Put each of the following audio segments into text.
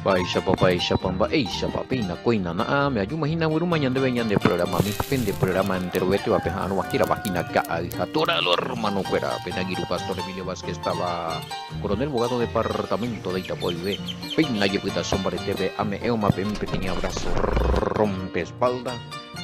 Paisha pamba eisha papina koina na me ayu mahina wuru mañana de veñan de programa mi pende programa entero vete va pejano akira página ka aljatora lo hermano fuera pena giru pastor Emilio Vázquez estaba coronel abogado departamento de Itapoibe peina llevita sombra TV ame eoma pe mi pequeño abrazo rompe espalda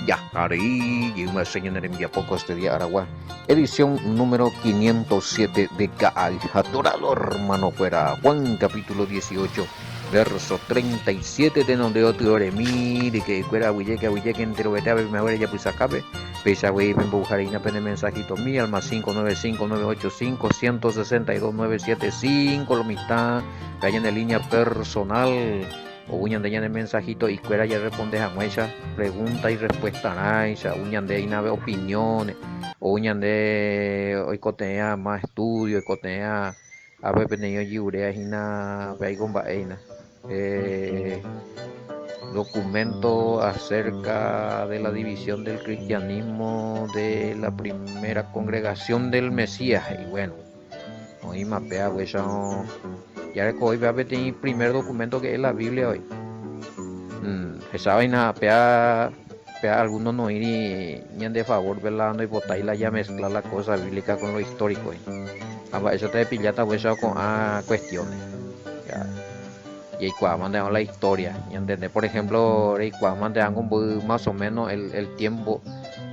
ya hari y una señora en día poco este día Aragua edición número 507 de ka aljatora lo hermano fuera Juan capítulo 18 verso 37 de donde otro mire que fuera que entero vete a ver me ya pues acabe pesa güey me bujarina pene mensajito mi alma 595-985-162-975 lo mitad vayan en línea personal o uñan de el mensajito y fuera ya responde a muestra pregunta y respuesta nice uñan de nave opiniones o uñan de hoy cotea más estudio y cotea a ver pequeño yurea hina con vaina documento acerca de la división del cristianismo de la primera congregación del Mesías y bueno hoy mapea pues ya hoy va a ver el primer documento que es la Biblia hoy esa vaina pea algunos no ir ni de favor velando y botar y la ya mezclar la cosa bíblica con lo histórico eso te pillata pues con cuestiones ya. Y cuando mandamos la historia, ¿entendés? Por ejemplo, cuando mandamos más o menos el tiempo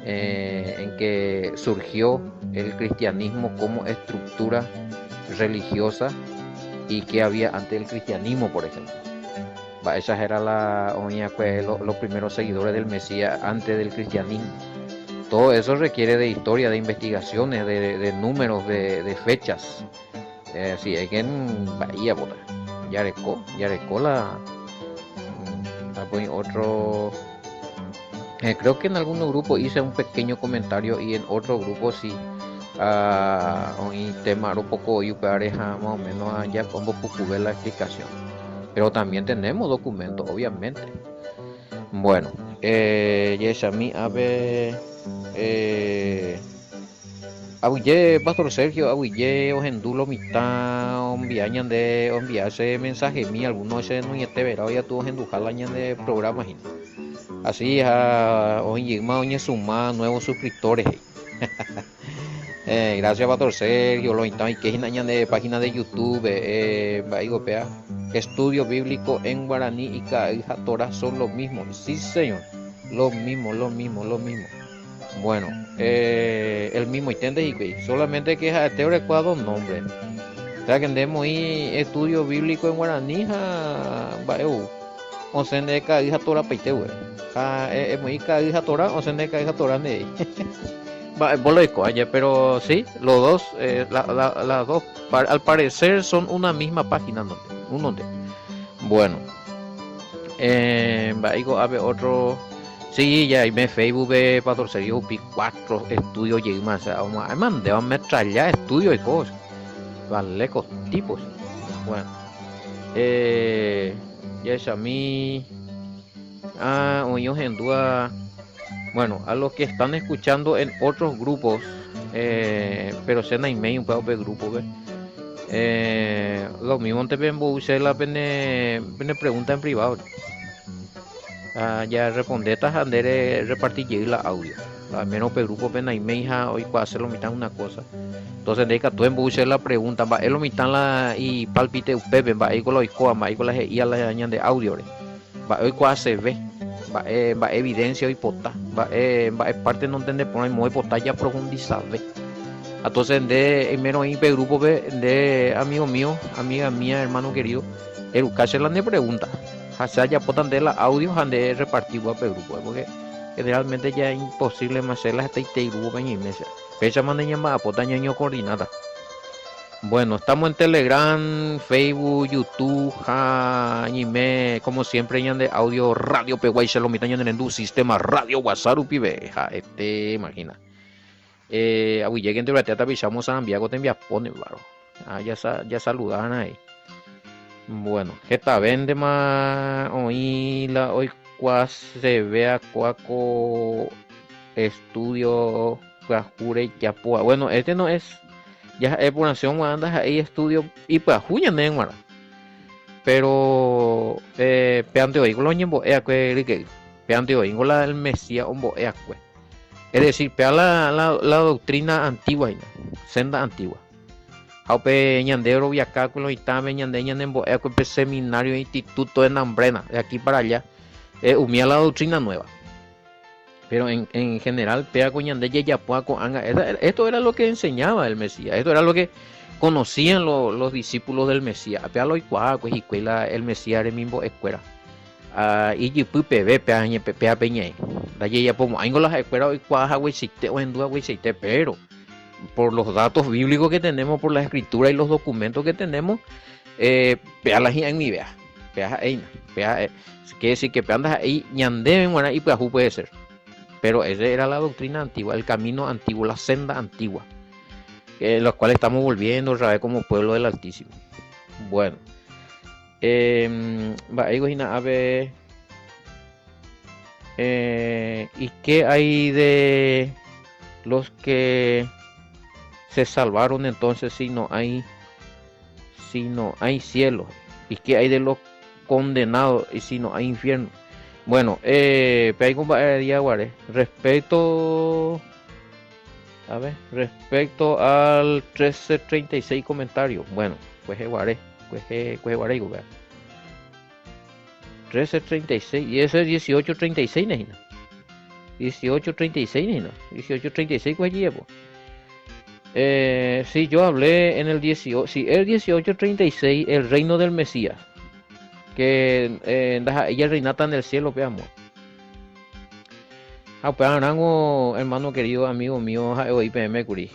en que surgió el cristianismo como estructura religiosa y que había antes del cristianismo, por ejemplo. Esa era los primeros seguidores del Mesías antes del cristianismo. Todo eso requiere de historia, de investigaciones, de números, de fechas. Sí, hay que en Bahía, por Yarecó la otro creo que en algunos grupos hice un pequeño comentario y en otro grupo sí un tema un poco y pareja más o menos allá como poco ver la explicación pero también tenemos documentos obviamente bueno yes a mí a ver Abuye, Pastor Sergio, abuye, ojendulo mitad, enviañan de enviarse mensaje mi algunos ese no te verá ya tú ojendujar añan de programas así oye más oye suma nuevos suscriptores gracias Pastor Sergio lo intan y que añan de página de YouTube pea estudio bíblico en guaraní y caija Torah son los mismos sí señor lo mismo bueno el mismo intende y solamente que es te recuerdo nombre o sea que andemos ahí estudio bíblico en guaraní o se de caija Torah peite es muy caija Torah o se de caija Torah de boloico ayer pero sí los dos las dos al parecer son una misma página donde bueno a ver otro sí ya me Facebook ve patrocinio pi 4 estudios y más mandé a metralla estudio y cosas vale tipos bueno ya es a mí en duda bueno a los que están escuchando en otros grupos pero se na email un poco de grupo lo mismo te ven usted la pene pregunta en privado ya responder tajandere repartir la audio al menos pe grupo ven ahí meja hoy puede hacerlo mitad una cosa entonces de que tú en buscar la pregunta va el mitad la y palpite pepe va ahí con los coa va ahí con la y a la añade audio va hoy cuál se ve va evidencia y pota va parte no entender por ahí muy pota ya profundizar entonces de menos ahí pe grupo de amigo mío amiga mía hermano querido el caso la de pregunta hacia ya potan de la audio de repartir guape grupo porque generalmente ya es imposible más hacerlas hasta y grupo en mesa fecha manda llamada potan ñoño coordinada bueno estamos en Telegram Facebook YouTube anime como siempre ya de audio radio peguay se lo mitan en el sistema radio WhatsApp pibe imagina abu lleguen de la teata avisamos a Santiago te envía pone claro ya saludan ahí bueno, que ta vende más hoy se vea cuaco estudio Jure Yapua. Bueno, este no es ya es por nación anda ahí estudio y pues juya nengmara. pero peante hoy con los ñembo que peante hoy con el Mesías ombo pues. Es decir, pea la doctrina antigua, senda antigua. Haupe ñandero viacáculo y también ñande ñandembo seminario instituto de Nambrena, de aquí para allá, humía la doctrina nueva. Pero en general, pea con ñande yayapuaco anga, esto era lo que enseñaba el Mesías, esto era lo que conocían los discípulos del Mesías. Pea lo icuaco y cuela el Mesías de mismo escuela. Y jipu pebe pea peña. La yayapomo, aingo las escuelas hoy cuaja huesite o en duda huesite, pero por los datos bíblicos que tenemos, por la escritura y los documentos que tenemos, pea la en mi vea, pea ahí, pea, que decir que pea andas ahí, ñandeben, bueno, y pues puede ser. Pero esa era la doctrina antigua, el camino antiguo, la senda antigua, los cuales estamos volviendo otra vez como pueblo del Altísimo. Bueno, a ver, ¿y qué hay de los que se salvaron entonces si no hay cielo? ¿Y qué hay de los condenados y si no hay infierno? Bueno, respecto al 1336 comentario. Bueno, pues guaré, 1336 y ese es 1836 nejina. 1836 nejina. 1836 pues llevo. Sí, yo hablé en el 18, sí, el 1836, el reino del Mesías, que ella reinata en el cielo, veamos. Hermano querido, amigo mío, IPM Curi,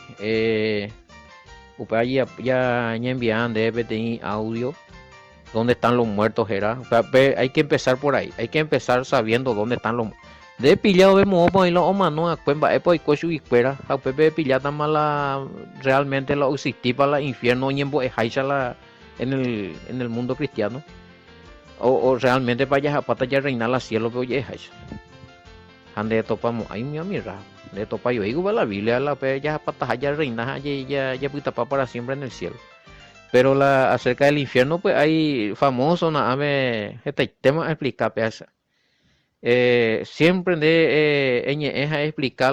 ya envían de PTI audio, dónde están los muertos, era. Hay que empezar por ahí, hay que empezar sabiendo dónde están los muertos. De pillado vemos y lo omano a cuemba y cochu y fuera a pepe pillada mala realmente lo existí para el infierno y en el mundo cristiano o realmente para allá pata ya reinar la cielo pero ya ande topamos ahí mi mira de topa yo digo la Biblia la pe ya pata ya reina ya puta para siempre en el cielo. Pero acerca del infierno pues hay famoso nada me este tema explicar peasa. Siempre de es explicar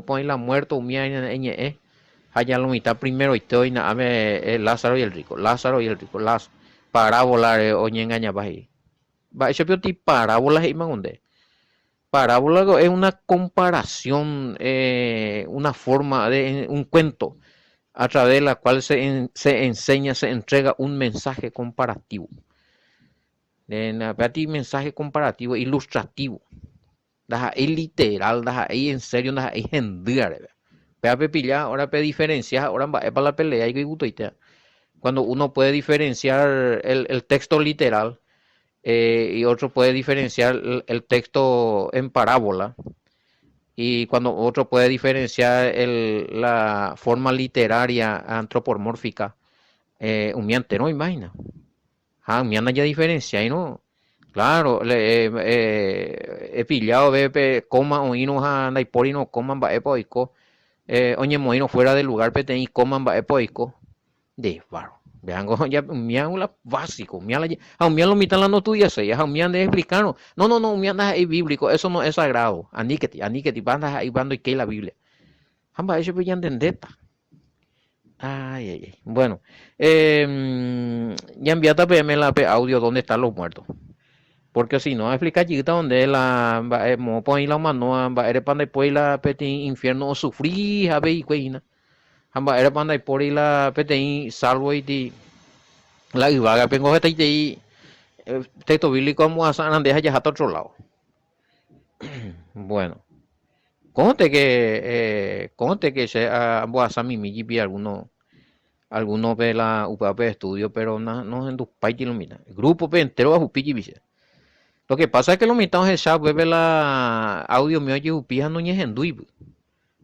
poner la muerte mía en allá lo mitad primero y estoy nada Lázaro y el rico las parábola oñe engaña ahí va ese pio ti parábola y mangonde parábola es una comparación una forma de un cuento a través de la cual se enseña se entrega un mensaje comparativo. Ti mensaje comparativo ilustrativo es literal es en serio es gendar pilla ahora diferenciar ahora va para la pelea y cuando uno puede diferenciar el texto literal y otro puede diferenciar el texto en parábola y cuando otro puede diferenciar la forma literaria antropomórfica humeante, ¿no? Imagina. Me anda ya diferencia y no. Claro, he pillado, coma o ino anda y por ino coman va epoico. Oye, moino fuera del lugar pete y coman va epoico. De baro. Vean, ya me hago la básico. Me lo mitan la no tuya se ya me anda explicando. No, me anda ahí bíblico, eso no es sagrado. Aníquete, bandas ahí bando y que la Biblia. Amba eso pues ya entendeta. Ay. Bueno, ya enviata PM la audio dónde están los muertos. Porque si no, explica chiquita donde mo poner la mano, eres panda y pues la peti infierno o sufrir, a ver y cuina. Eres panda y por la peti salvo y la ibaga, pengo este y texto bíblico como a San Andrés allá a otro lado. Bueno, conte que se a mi mi algunos ve la UPAP de estudio, pero no en tu país lo mira. El grupo entero a Jupi dice. Lo que pasa es que los mitados de SAP ve la audio mío y Jupi no es en Dui.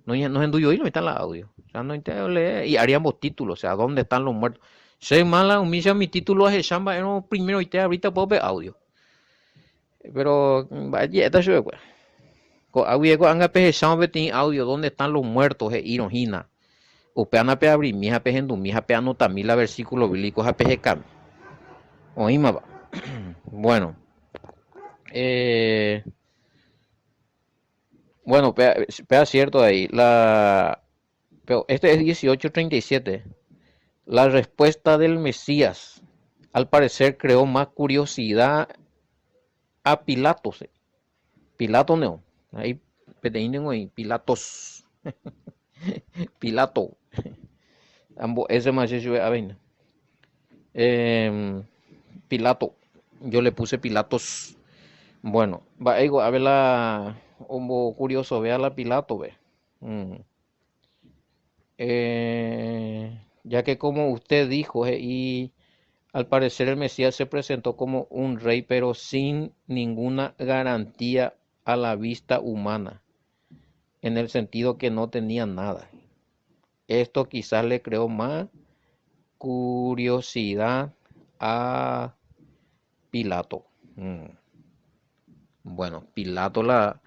No es en Dui hoy no está la audio. O sea, no entiendo y haríamos títulos, o sea, ¿dónde están los muertos? Soy mala, humilla mi título es Shamba, era primero y ahorita puedo ver audio. Pero vaya, esta es pues. Audio anga pe Shamba tiene audio, ¿dónde están los muertos? Irojina. Upeana pe abrir mi jape en mi jape anotamila versículo bíblico jape cam. Oíme, va. Bueno, eh, bueno, pea cierto ahí. Pero este es 1837. La respuesta del Mesías, al parecer, creó más curiosidad a Pilatos. Pilato no. Ahí, peteínen ahí, Pilatos. Pilato. Ambos, ese más es a ver. Eh, Pilato. Yo le puse Pilatos. Bueno, va, a ver como curioso, vea la Pilato, ve. Mm. Ya que como usted dijo, y al parecer el Mesías se presentó como un rey, pero sin ninguna garantía a la vista humana, en el sentido que no tenía nada. Esto quizás le creó más curiosidad a Pilato. Mm. Bueno, Pilato la...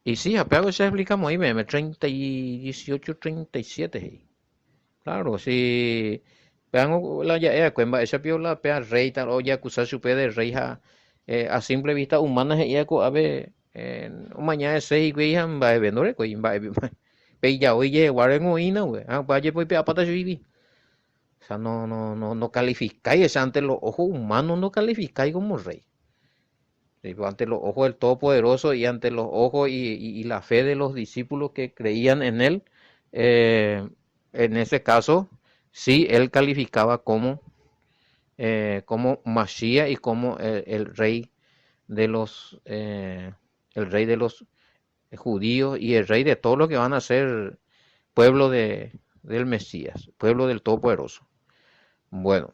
Y sí, apenas ya explicamos ahí, 30 y 18, 37. Claro, si vean la ya cuemba esa piola pea rey tal o ya acusar su de rey a simple vista humana ya ko abe mañana sei güey han va vendore ko va pe ya oye guaren oína güey vaya pues pe apata vivi. O sea, no calificáis esa ante los ojos humanos no calificáis como rey. Sí, pues, ante los ojos del Todopoderoso y ante los ojos y la fe de los discípulos que creían en él, eh, en ese caso, sí, él calificaba como Mashiach y como el rey de los judíos y el rey de todo lo que van a ser pueblo del Mesías, pueblo del Todopoderoso. Bueno,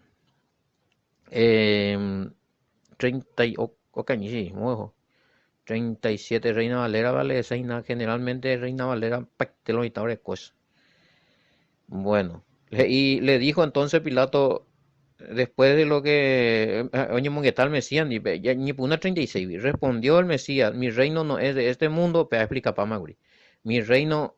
eh, 30 y sí, ojo. 37 Reina Valera vale esa generalmente Reina Valera te lo de cosas. Bueno, y le dijo entonces Pilato, después de lo que, oye, Mongetal Mesías, ni puna 36, respondió el Mesías, mi reino no es de este mundo, pero explica para Maguri. Mi reino,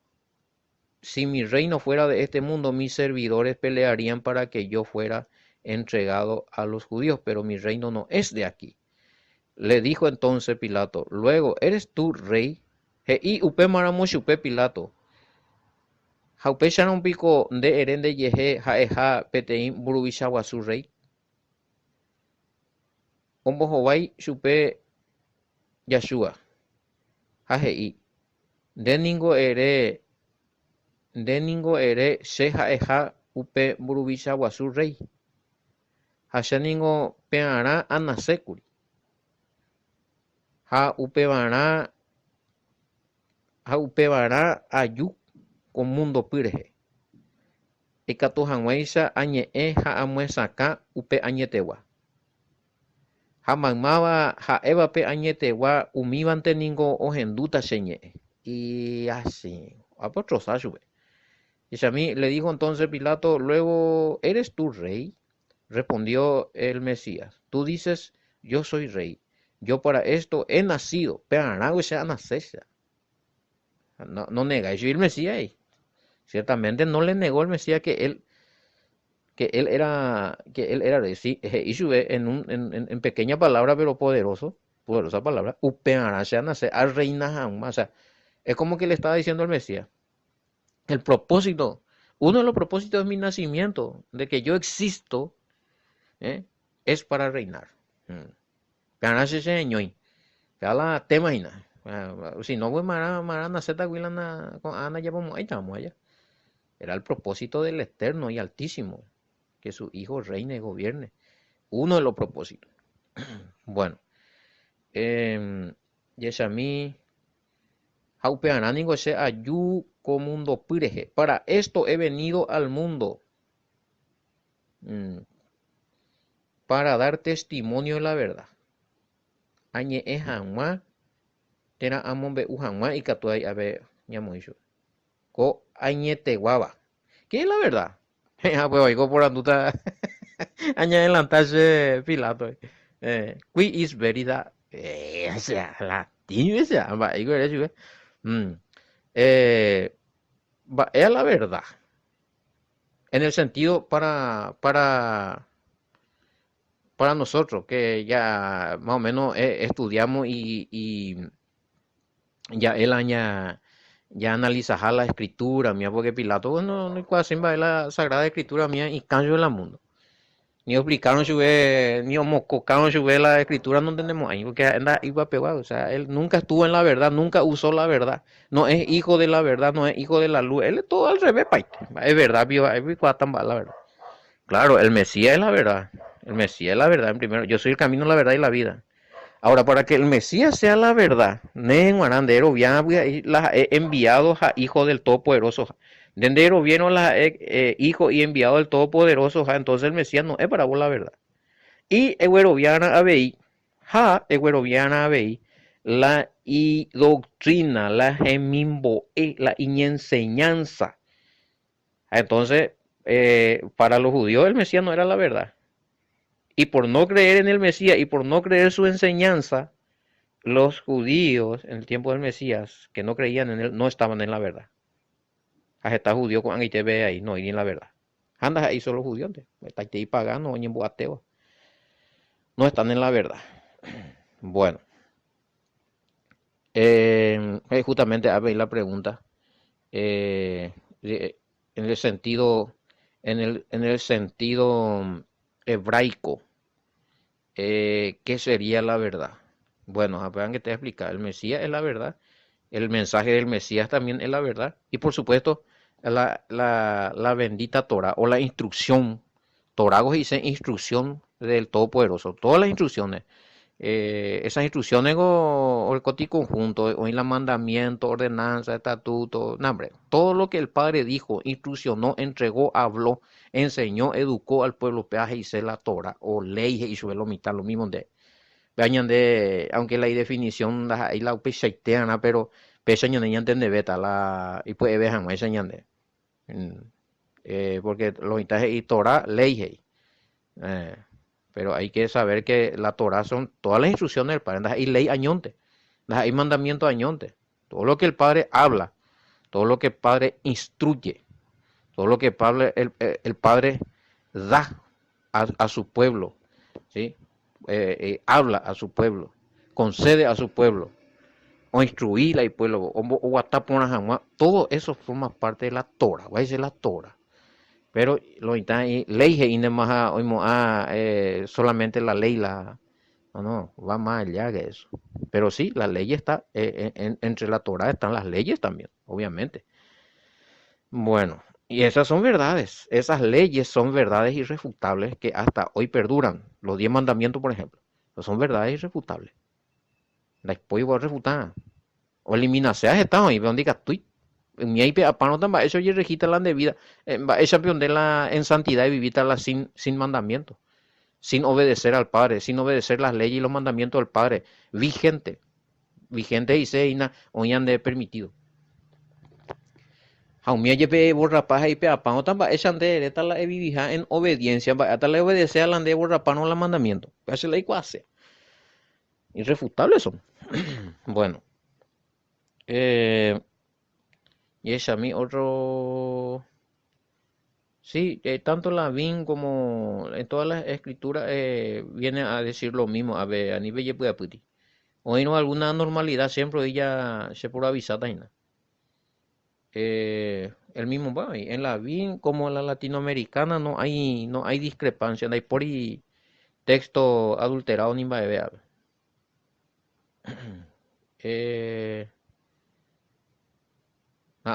si mi reino fuera de este mundo, mis servidores pelearían para que yo fuera entregado a los judíos, pero mi reino no es de aquí. Le dijo entonces Pilato, luego, ¿eres tú rey? Y upe maramos upe Pilato. Jaupe sharon pico de herende yeje jaeja petein burubishawa su rey. Ombo hovai chupe Yashua. Jajei. De ningo ere she jaeja upe burubishawa su rey. Hashaningo peara anasekuri. Ha upevara ayu con mundo pyreje. Ikatu hag̃uáicha añe'ẽ ha amuesakã upe añetegua. Ha maymáva ha'évape añetegua umívante ningo ohendúta che ñe'ẽ. Y así, apotrosa chupe. Y a mí le dijo entonces Pilato, luego, ¿eres tú rey? Respondió el Mesías, tú dices, yo soy rey. Yo para esto he nacido. Pero sea nacencia. No negáis el Mesías. Ciertamente no le negó el Mesías que él era rey. Sí, y sube en pequeña palabra, pero poderosa palabra, upeará se nace a reina o sea, es como que le estaba diciendo al Mesías, el propósito, uno de los propósitos de mi nacimiento, de que yo existo, ¿eh? Es para reinar. Peará se señor, la tema si no voy a nacer con Ana ya vamos, ahí estamos allá. Era el propósito del Eterno y Altísimo, que su Hijo reine y gobierne. Uno de los propósitos. Bueno, Yeshami, Haupeanánigo se ayu mundo pireje. Para esto he venido al mundo, para dar testimonio de la verdad. Añe ejanma, tera amombe ujanma y catuay abe ñamoisho. Ko añe teguaba. ¿Qué es la verdad? Pues oigo por anduta. Añadelantarse Pilato. Qui is veridad. O sea, latín, o sea, va, digo, eh, es la verdad. En el sentido para nosotros, que ya más o menos estudiamos y ya él ya analiza la escritura mía, porque Pilato, bueno, no casi va la Sagrada Escritura mía y cambio el mundo. Ni explicaron si ve, ni mococaron si ve la escritura, no entendemos ahí, porque anda iba pegado, o sea, él nunca estuvo en la verdad, nunca usó la verdad, no es hijo de la verdad, no es hijo de la luz, él es todo al revés, paite. Es verdad, la verdad. Claro, el Mesías es la verdad, el Mesías es la verdad en primero, yo soy el camino, la verdad y la vida. Ahora, para que el Mesías sea la verdad, Guarandero las he enviado a hijo del Todopoderoso. Dendero vieron las hijo y enviado del Todopoderoso. Entonces el Mesías no es para vos la verdad. Y Egueroviana Abei, Egueroviana Abei, la y doctrina, la gemimbo, la enseñanza. Entonces, para los judíos el Mesías no era la verdad. Y por no creer en el Mesías y por no creer su enseñanza, los judíos en el tiempo del Mesías que no creían en él no estaban en la verdad. Hasta está judío con ahí te ve ahí, no, y en la verdad. Andas ahí solo judíos, está ahí pagando, en boateo. No están en la verdad. Bueno, justamente a ver la pregunta, en el sentido, en el sentido hebraico, ¿qué sería la verdad? Bueno, vean que te voy a explicar. El Mesías es la verdad. El mensaje del Mesías también es la verdad. Y por supuesto, la bendita Torah o la instrucción. Torah dice instrucción del Todopoderoso. Todas las instrucciones. Esas instrucciones o el coti conjunto, o en la mandamiento, ordenanza, estatuto, no, hombre, todo lo que el Padre dijo, instruccionó, entregó, habló, enseñó, educó al pueblo, peaje y se la Torah, o ley y suelo mitad, lo mismo de vean de, aunque la definición ahí la pechaiteana, pero pecha ñande entiende beta la y pues vean esa ñande. Porque los intajes y Torah ley eh, pero hay que saber que la Torah son todas las instrucciones del Padre, y ley añonte, hay mandamiento añonte, todo lo que el Padre habla, todo lo que el Padre instruye, todo lo que el Padre da a su pueblo, ¿sí? Habla a su pueblo, concede a su pueblo, o instruir al pueblo, o todo eso forma parte de la Torah, va a ser la Torah. Pero lo ley solamente la ley, no, va más allá que eso. Pero sí, la ley está, entre la Torah están las leyes también, obviamente. Bueno, y esas son verdades, esas leyes son verdades irrefutables que hasta hoy perduran. Los 10 mandamientos, por ejemplo, son verdades irrefutables. Después voy a refutar. O eliminarse a estado y donde diga tú. Mi IP apano también eso ya registra la debida. Esa de la en santidad y vivita sin mandamiento, sin obedecer al Padre, sin obedecer las leyes y los mandamientos del Padre. Vigente y se oían de permitido. Jaumía yepe borrapaja y peapano también echan de esta la vivija en obediencia, hasta le obedece a la de borrapano la mandamiento. Hace la iguase. Irrefutables son. Bueno. Y es a mí otro. Sí, tanto la VIN como en todas las escrituras viene a decir lo mismo. A ver, a nivel de puti. Hoy no alguna normalidad, siempre ella se por avisar taina. El mismo va, en la VIN como en la latinoamericana no hay discrepancia, no hay por ahí texto adulterado ni va a ver.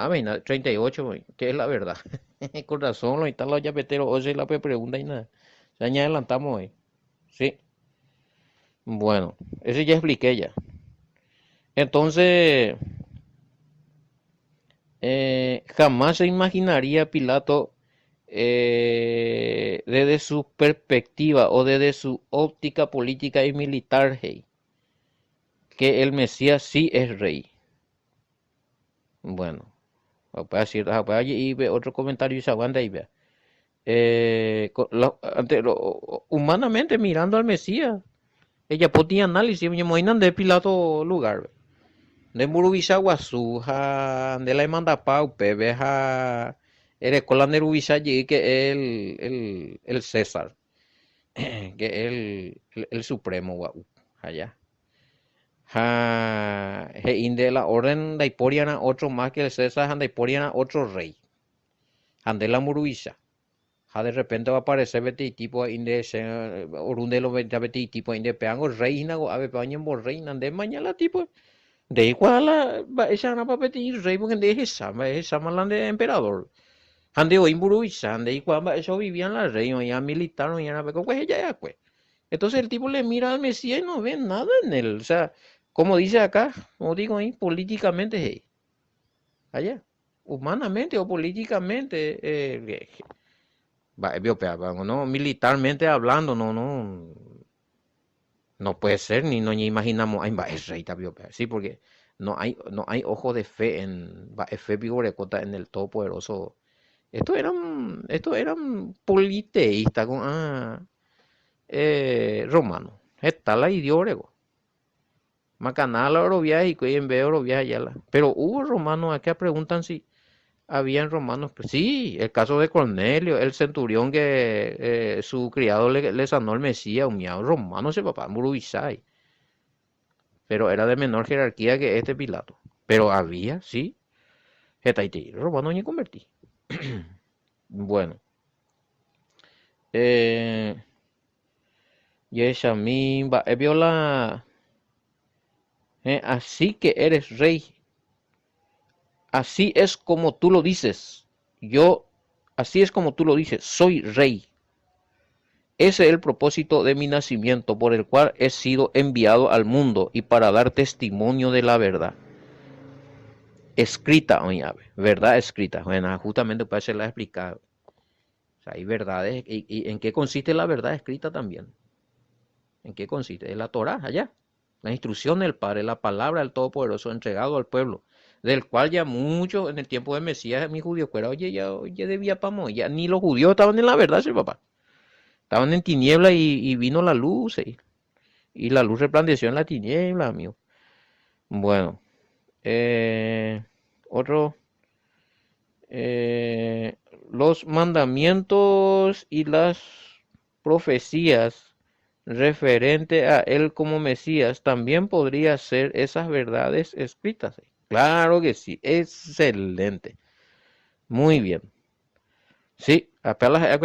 Venga, 38, que es la verdad. Con razón, lo instala ya petero, oye la pregunta y nada. Ya ni adelantamos hoy. Sí. Bueno, ese ya expliqué ya. Entonces, jamás se imaginaría Pilato desde su perspectiva o desde su óptica política y militar, hey, que el Mesías sí es rey. Bueno, y ve otro comentario y se aguanta y vea. Humanamente mirando al Mesías, ella podía análisis, me imaginan de Pilato lugar. De Murubisha Guasuja, de la Emanda Pau, Pebeja, eres cola Nerubisha que el César. que es el supremo, guau, allá. Ha, he inde la orden de Iporiana otro más que el César, ande Iporiana otro rey, ande la Muruisa. Ha de repente va a aparecer beti tipo inde orunde lo beti tipo inde peango reina go ave pañen por reina de mañana tipo de igual la esa na papeti rey porque de esa malan de emperador. Ande o Muruisa, ande igual eso vivían la reina ya militar no ya na pues ella ya pues. Entonces el tipo le mira al Mesías y no ve nada en él. O sea, como dice acá, como digo ahí, políticamente, hey, allá, humanamente o políticamente, no, militarmente hablando, no puede ser, ni no ni imaginamos, ay, va, es rey, sí, porque no hay ojo de fe fe vigorecota en el Todopoderoso. Estos eran politeístas con, romanos. Está la idiórego. Macanala oro viaje y en vez oro viaje yala. Pero hubo romanos, acá preguntan si habían romanos. Pues sí, el caso de Cornelio, el centurión que su criado le sanó el Mesías, un miado romano ese papá, Murubisai. Pero era de menor jerarquía que este Pilato. Pero había, sí, Getaiti, romano ni convertí. Bueno, eh, Yeshamim, viola, así que eres rey. Así es como tú lo dices. Yo, así es como tú lo dices, soy rey. Ese es el propósito de mi nacimiento, por el cual he sido enviado al mundo y para dar testimonio de la verdad. Escrita, oye, verdad escrita. Bueno, justamente para ser la explicada. O sea, hay verdades. ¿Y en qué consiste la verdad escrita también? ¿En qué consiste? Es la Torá, allá. La instrucción del Padre, la palabra del Todopoderoso entregado al pueblo, del cual ya muchos en el tiempo de Mesías, mi judío, fuera, oye, ya debía pamo, ya ni los judíos estaban en la verdad, sí, papá. Estaban en tiniebla y vino la luz, y la luz resplandeció en la tiniebla, amigo. Bueno, eh, otro, eh, los mandamientos y las profecías referente a él como Mesías también podría ser esas verdades escritas. Claro que sí, excelente, muy bien. Sí, apenas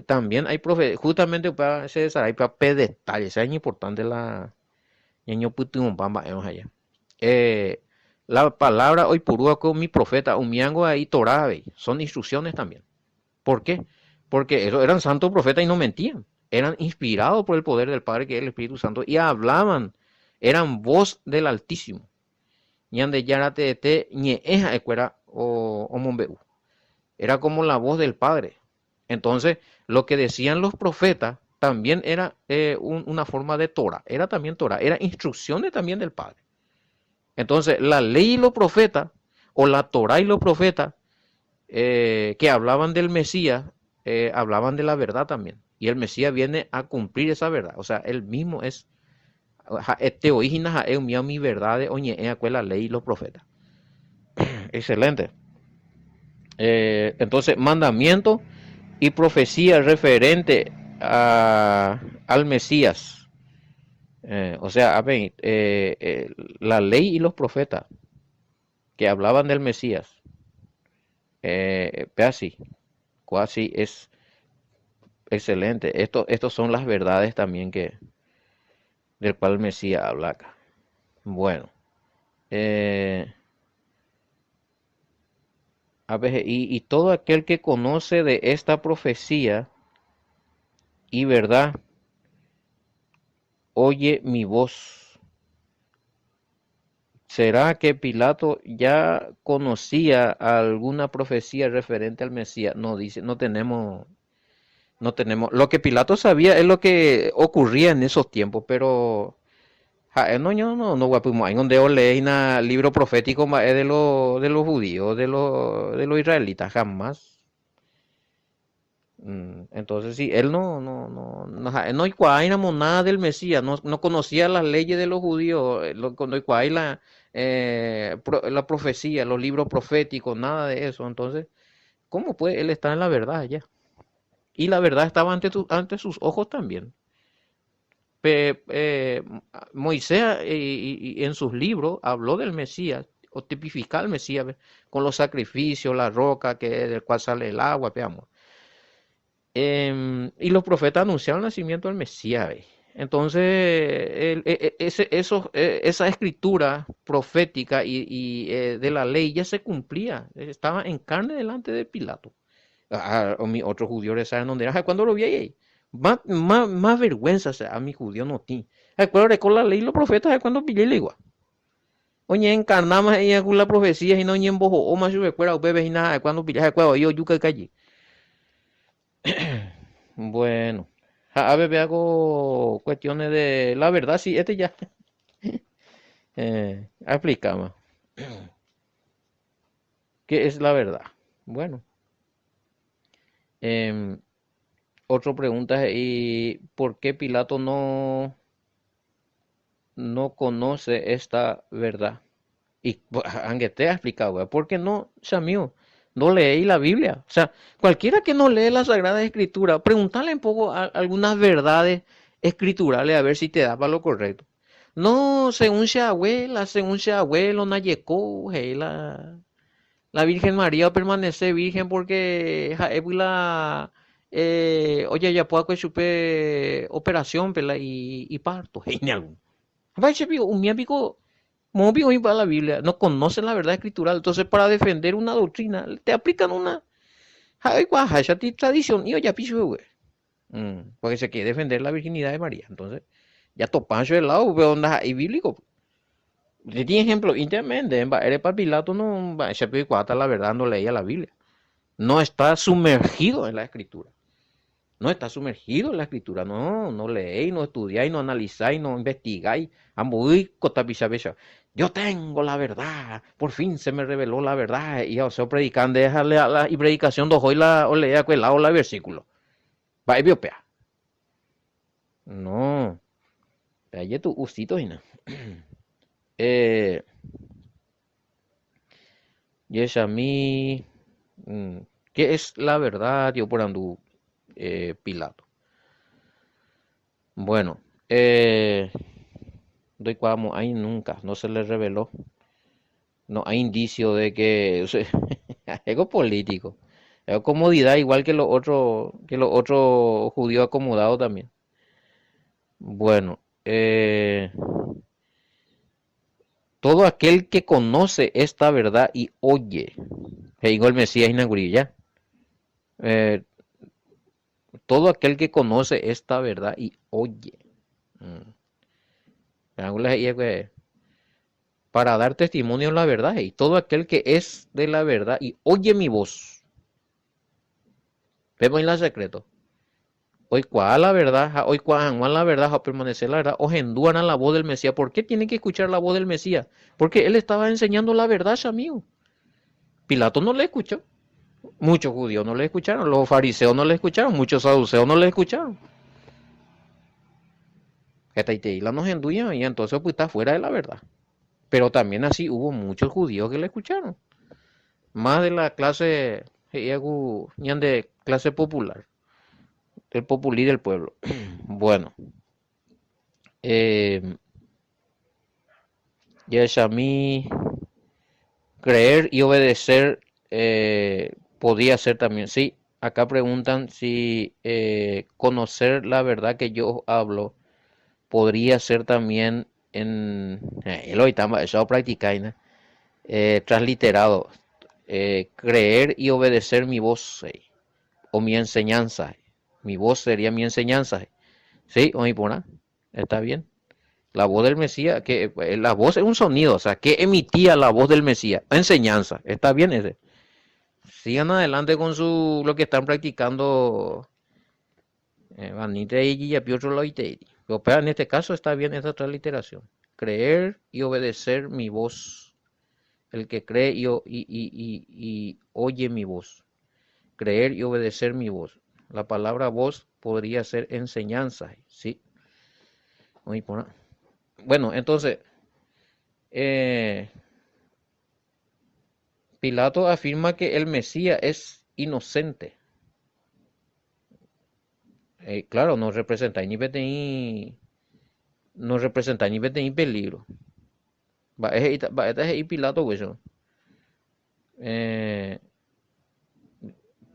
también hay profecías, justamente para César, hay para detalles, es importante la ñaño putum bamba allá. Eh, la palabra hoy purúa con mi profeta, umiango ahí torabe, son instrucciones también. ¿Por qué? Porque esos eran santos profetas y no mentían. Eran inspirados por el poder del Padre, que es el Espíritu Santo, y hablaban. Eran voz del Altísimo. Ñande yarate te ñeeja ecuera o mombeu. Era como la voz del Padre. Entonces, lo que decían los profetas también era una forma de Torah. Era también Torah. Era instrucciones también del Padre. Entonces, la ley y los profetas, o la Torah y los profetas, que hablaban del Mesías, hablaban de la verdad también. Y el Mesías viene a cumplir esa verdad. O sea, él mismo es, este oígina es mi verdad, oye, es la ley y los profetas. Excelente. Entonces, mandamiento y profecía referente al Mesías. O sea, a ver, la ley y los profetas que hablaban del Mesías. Así, casi es excelente. Estos son las verdades también del cual el Mesías habla acá. Bueno, eh, a ver, y todo aquel que conoce de esta profecía y verdad, oye mi voz. ¿Será que Pilato ya conocía alguna profecía referente al Mesías? No dice, no tenemos. Lo que Pilato sabía es lo que ocurría en esos tiempos, pero no, yo no guapimo, hay donde leí en libro profético de los judíos, de los israelitas, jamás. Entonces sí, él no incuáinamos nada del Mesías, no conocía las leyes de los judíos, no incuáin la profecía, los libros proféticos, nada de eso. Entonces, ¿cómo puede él estar en la verdad ya? y la verdad estaba ante sus ojos también. Moisés y en sus libros habló del Mesías, o tipificar al Mesías, ¿ve? Con los sacrificios, la roca que, del cual sale el agua, veamos. Y los profetas anunciaron el nacimiento del Mesías, ¿ve? Entonces, esa escritura profética de la ley ya se cumplía, estaba en carne delante de Pilato. O mi otros judíos saben dónde era. Cuando lo vi ahí, más vergüenza o sea, a mi judío no tiene. Recuerdo con la ley y los profetas, cuando pillé le igual. Oye, encarnamos ella con la profecía y no ni en bojo o más yo recuerdo bebés y nada, cuando pillé, recuerdo yo yuca calle. Bueno, a ver, hago cuestiones de la verdad, sí, este ya. Explicamos. ¿Qué es la verdad? Bueno, em, otra pregunta es, ¿y por qué Pilato no conoce esta verdad? Y aunque te ha explicado, ¿verdad? ¿Por qué no, Samio? No leí la Biblia. O sea, cualquiera que no lee la Sagrada Escritura, preguntarle un poco algunas verdades escriturales a ver si te da para lo correcto. No, según se abuelo, Nayeko, hey, la Virgen María permanece virgen porque oye, ya puedo que supe operación pela y parto. Hey, ni algo. Vai ser un amigo muy bien para la Biblia, no conocen la verdad escritural, entonces para defender una doctrina te aplican una tradición y ya piso, güey. Porque se quiere defender la virginidad de María, entonces ya topancho del lado, pero onda ahí bíblico. Usted tiene ejemplo, íntimamente, eres para Pilato, no, se pide cuata la verdad, no leía la Biblia. No está sumergido en la escritura. No está sumergido en la escritura, no leéis, no estudiáis, no analizáis, no investigáis. Yo tengo la verdad, por fin se me reveló la verdad. Y o sea, predican, déjale a la y predicación de hoy la o lea o la versículo. Va y biopea. No, allá tu usito y no. Eh, Yes, a mí, mm, ¿qué es la verdad? Yo por andu Pilato. Bueno, doy cuamo, ahí nunca, no se le reveló. No hay indicio de que, o sea, es algo político, es comodidad igual que los otros judíos acomodados también. Bueno, todo aquel que conoce esta verdad y oye, digo el Mesías inaugurilla, eh, todo aquel que conoce esta verdad y oye, mm, para dar testimonio de la verdad, y todo aquel que es de la verdad y oye mi voz, vemos en la secreto. Hoy cuál la verdad, hoy cuál la verdad, a permanecer la verdad, o endúan a la voz del Mesías. ¿Por qué tienen que escuchar la voz del Mesías? Porque él estaba enseñando la verdad, amigo. Pilato no le escuchó. Muchos judíos no le escucharon, los fariseos no le escucharon, muchos saduceos no le escucharon. Y la nos enduyan y entonces pues está fuera de la verdad. Pero también así hubo muchos judíos que le escucharon. Más de la clase, de clase popular, el populí del pueblo. Bueno, eh, ya es a mí creer y obedecer podía ser también. Sí, acá preguntan si conocer la verdad que yo hablo podría ser también en el hoy eso practicar, ¿no? Transliterado, creer y obedecer mi voz o mi enseñanza. Mi voz sería mi enseñanza. Sí, o mi pona, está bien. La voz del Mesías, que la voz es un sonido, o sea, que emitía la voz del Mesías, enseñanza, está bien ese. Sigan adelante con lo que están practicando Vanite y Piotr Loiteiri. Pero en este caso está bien esta transliteración. Creer y obedecer mi voz. El que cree y oye mi voz. Creer y obedecer mi voz. La palabra voz podría ser enseñanza, ¿sí? Bueno, entonces, eh, Pilato afirma que el Mesías es inocente. Claro, no representa ni PTI, no representa ni PTI peligro. Va, este es Pilato, güey. Eh,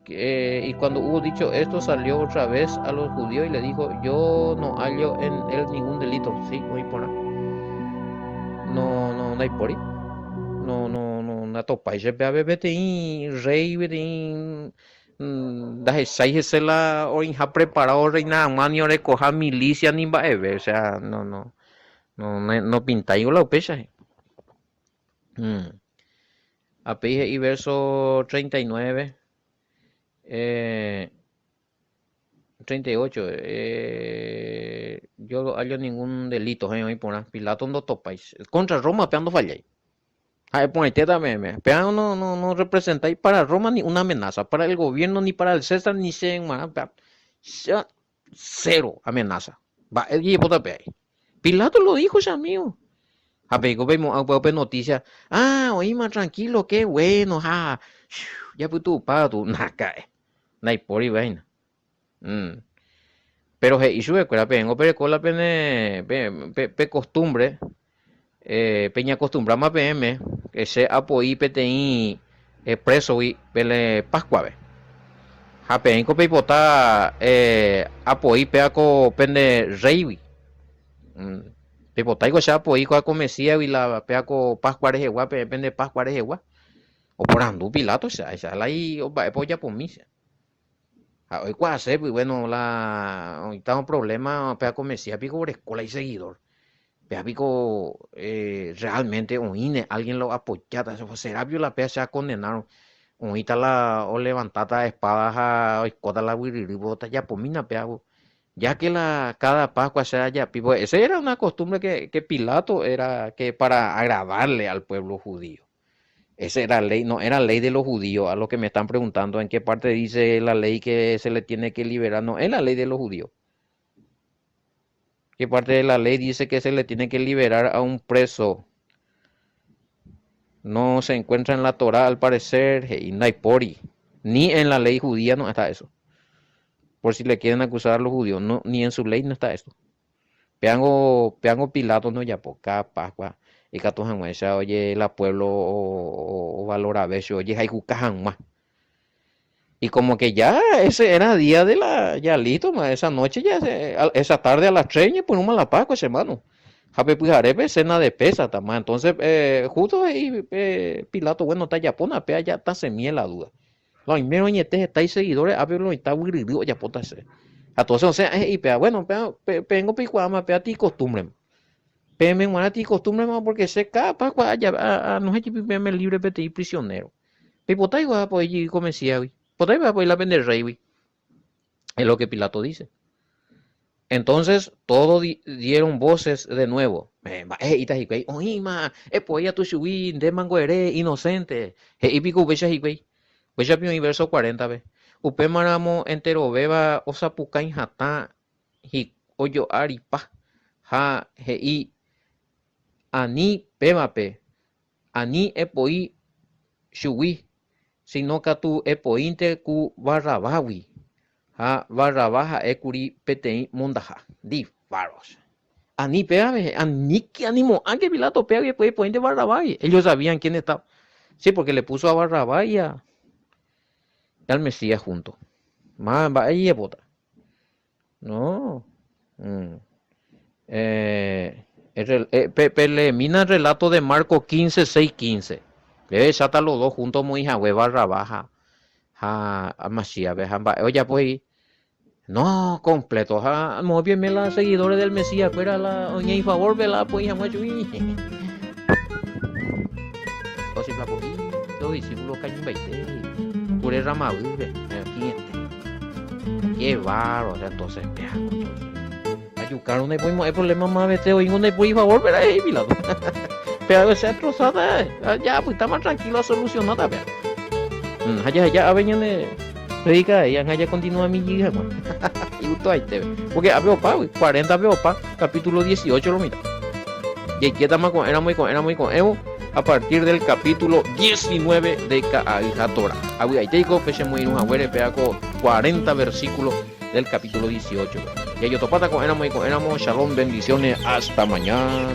y cuando hubo dicho esto, salió otra vez a los judíos y le dijo, yo no hallo en él ningún delito. Sí, no hay por nada. No hay por ahí. No topáis. Vete y rey, vete y das se la orinja preparado reina manio de coja milicia ni va a ver. O sea, no pintáis la pecha. Apeje y verso 39. 38, yo no hallo ningún delito, hoy por Pilato no topáis. Contra Roma, peando falláis. Ponete también, peando no representáis para Roma ni una amenaza, para el gobierno, ni para el César, ni cero amenaza. Va, y Pilato lo dijo, ya mío. Apego vemos noticia. Oí más tranquilo, qué bueno, ya pues tu pa, tu nacae. Nay por y vaina. Pero y sube cuera pengo pero con la pene pe costumbre peña acostumbramos a PM que se apoyi PTI preso y pele pascua ve. Ja pengo pe pota apoyi peaco pende rey. Pe pota iko se apoyi ko comecia y la peaco pascua de jegua pende pascua de jegua. O por andu Pilato esa la y va polla por mí. Hoy hacer, pues bueno, ahorita un problema, pega comercial, pico por escuela y seguidor. Pega pico realmente, o INE, alguien lo apoya, será viola pega se ha condenado. Ahorita o levantata espadas o escota la bota ya pomina pega. Ya que cada Pascua se haya, pues, esa era una costumbre que Pilato era que para agradarle al pueblo judío. Esa era ley, no era ley de los judíos, a lo que me están preguntando en qué parte dice la ley que se le tiene que liberar, no, es la ley de los judíos. ¿Qué parte de la ley dice que se le tiene que liberar a un preso? No se encuentra en la Torá al parecer, y Naipori, ni en la ley judía no está eso. Por si le quieren acusar a los judíos, no, ni en su ley no está esto. Peango Pilato no ya poca Pascua. Y catojan oye la pueblo o valora veces oye hay más. Y como que ya ese era día de ya listo, esa noche ya, esa tarde a las 3 pues no la Pascua, hermano. Jape pujarebe cena de pesa tamás. Entonces, justo ahí Pilato, bueno, está ya pona, pea ya está semilla la duda. Lo primero ñete está ahí seguidores, a ver lo está wirirido ya pota se. Entonces, o sea, y pea, bueno, pengo picuama, pea ti costumbre. PM muera ti costumbre más porque se capa ya no es que PM libre peti prisionero. Pipotai va a poder comerciar, güey. Potai va a poder la vender rey, güey. Es lo que Pilato dice. Entonces, todos dieron voces de nuevo. Oye, ma, pues tu subí, de manguere, inocente. Y pico, vecha, y güey. Vecha, pio, verso 40, ve. Upe maramo entero, beba, osapucain, jata, y oyo aripa, ja, y ani pemape, ani epoi shui, sino que tu epointe ku barrabawi, ha barrabaja ekuri petei mundaja, di faros. Ani pegame, ani que animo, aunque Pilato pega y después epointe barrabawi. Ellos sabían quién estaba. Sí, porque le puso a Barrabás y al Mesías junto. Más va ahí bota. No. Mina el relato de Marco 15, 6, 15. Debe estar los dos juntos muy Yahweh barra baja. A Mashiach, oye, pues. No, completo. Muy bien, me la seguidores del Mesías. Fuera la. Oye, en favor, vela, pues, jamás yo. Entonces, la poquito, discípulos cañón 20. Pure ramadú, aquí. Qué barro, o sea, entonces, ayucaron el problema más vete hoy no por favor pero ahí Pilato pero esa trozada ya pues está más tranquilo solucionada pero ya venían de predica ya continúa mi hija y justo ahí te ve porque a veo pa 40 veo pa capítulo 18 lo mira y aquí estamos con era muy con Evo a partir del capítulo 19 de Torah ahí te digo feche muy un agüere pega con 40 versículos del capítulo 18. Y yo topata con Enamo y con Enamo. Shalom, bendiciones. Hasta mañana.